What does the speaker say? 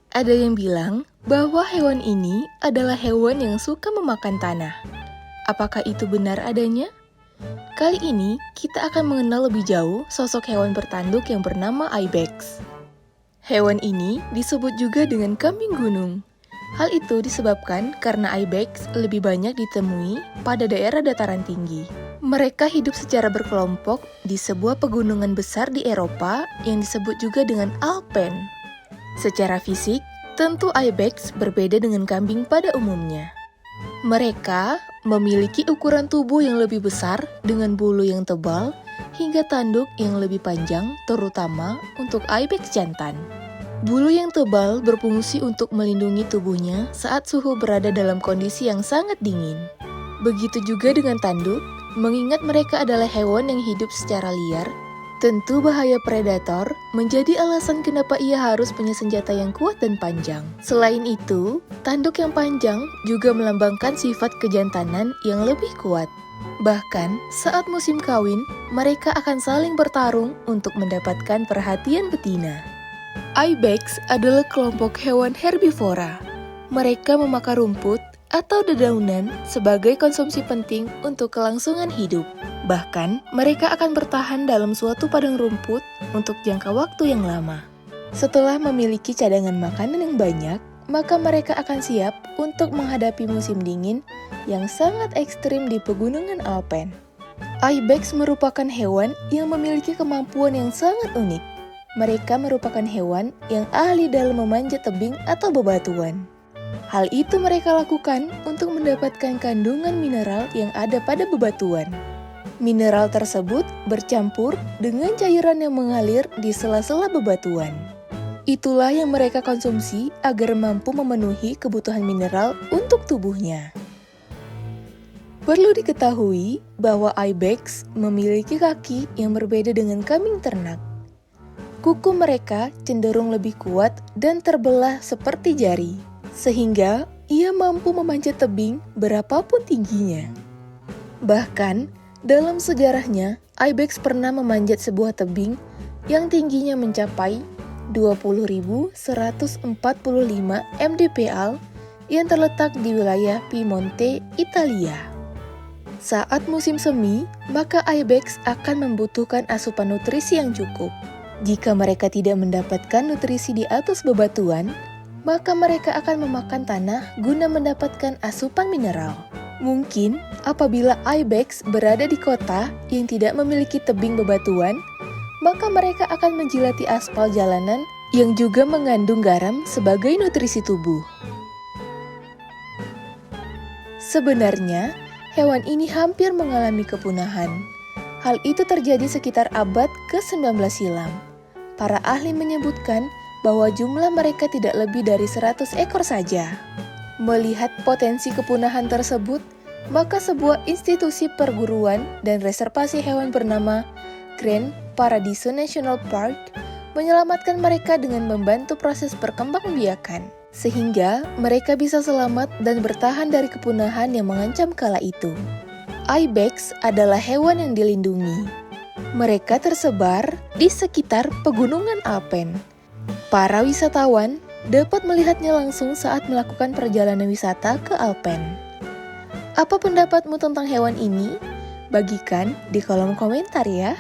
Ada yang bilang bahwa hewan ini adalah hewan yang suka memakan tanah. Apakah itu benar adanya? Kali ini kita akan mengenal lebih jauh sosok hewan bertanduk yang bernama ibex. Hewan ini disebut juga dengan kambing gunung. Hal itu disebabkan karena ibex lebih banyak ditemui pada daerah dataran tinggi. Mereka hidup secara berkelompok di sebuah pegunungan besar di Eropa yang disebut juga dengan Alpen. Secara fisik, tentu ibex berbeda dengan kambing pada umumnya. Mereka memiliki ukuran tubuh yang lebih besar dengan bulu yang tebal hingga tanduk yang lebih panjang, terutama untuk ibex jantan. Bulu yang tebal berfungsi untuk melindungi tubuhnya saat suhu berada dalam kondisi yang sangat dingin. Begitu juga dengan tanduk, mengingat mereka adalah hewan yang hidup secara liar, tentu bahaya predator menjadi alasan kenapa ia harus punya senjata yang kuat dan panjang. Selain itu, tanduk yang panjang juga melambangkan sifat kejantanan yang lebih kuat. Bahkan, saat musim kawin, mereka akan saling bertarung untuk mendapatkan perhatian betina. Ibex adalah kelompok hewan herbivora. Mereka memakan rumput atau dedaunan sebagai konsumsi penting untuk kelangsungan hidup. Bahkan, mereka akan bertahan dalam suatu padang rumput untuk jangka waktu yang lama. Setelah memiliki cadangan makanan yang banyak, maka mereka akan siap untuk menghadapi musim dingin yang sangat ekstrim di pegunungan Alpen. Ibex merupakan hewan yang memiliki kemampuan yang sangat unik. Mereka merupakan hewan yang ahli dalam memanjat tebing atau bebatuan. Hal itu mereka lakukan untuk mendapatkan kandungan mineral yang ada pada bebatuan. Mineral tersebut bercampur dengan cairan yang mengalir di sela-sela bebatuan. Itulah yang mereka konsumsi agar mampu memenuhi kebutuhan mineral untuk tubuhnya. Perlu diketahui bahwa ibex memiliki kaki yang berbeda dengan kambing ternak. Kuku mereka cenderung lebih kuat dan terbelah seperti jari, sehingga ia mampu memanjat tebing berapapun tingginya. Bahkan, dalam sejarahnya, ibex pernah memanjat sebuah tebing yang tingginya mencapai 20.145 mdpl yang terletak di wilayah Piemonte, Italia. Saat musim semi, maka ibex akan membutuhkan asupan nutrisi yang cukup. Jika mereka tidak mendapatkan nutrisi di atas bebatuan, maka mereka akan memakan tanah guna mendapatkan asupan mineral. Mungkin apabila ibex berada di kota yang tidak memiliki tebing bebatuan, maka mereka akan menjilati aspal jalanan yang juga mengandung garam sebagai nutrisi tubuh. Sebenarnya, hewan ini hampir mengalami kepunahan. Hal itu terjadi sekitar abad ke-19 silam. Para ahli menyebutkan bahwa jumlah mereka tidak lebih dari 100 ekor saja. Melihat potensi kepunahan tersebut, maka sebuah institusi perguruan dan reservasi hewan bernama Grand Paradiso National Park menyelamatkan mereka dengan membantu proses perkembangbiakan, sehingga mereka bisa selamat dan bertahan dari kepunahan yang mengancam kala itu. Ibex adalah hewan yang dilindungi. Mereka tersebar di sekitar pegunungan Alpen. Para wisatawan dapat melihatnya langsung saat melakukan perjalanan wisata ke Alpen. Apa pendapatmu tentang hewan ini? Bagikan di kolom komentar ya.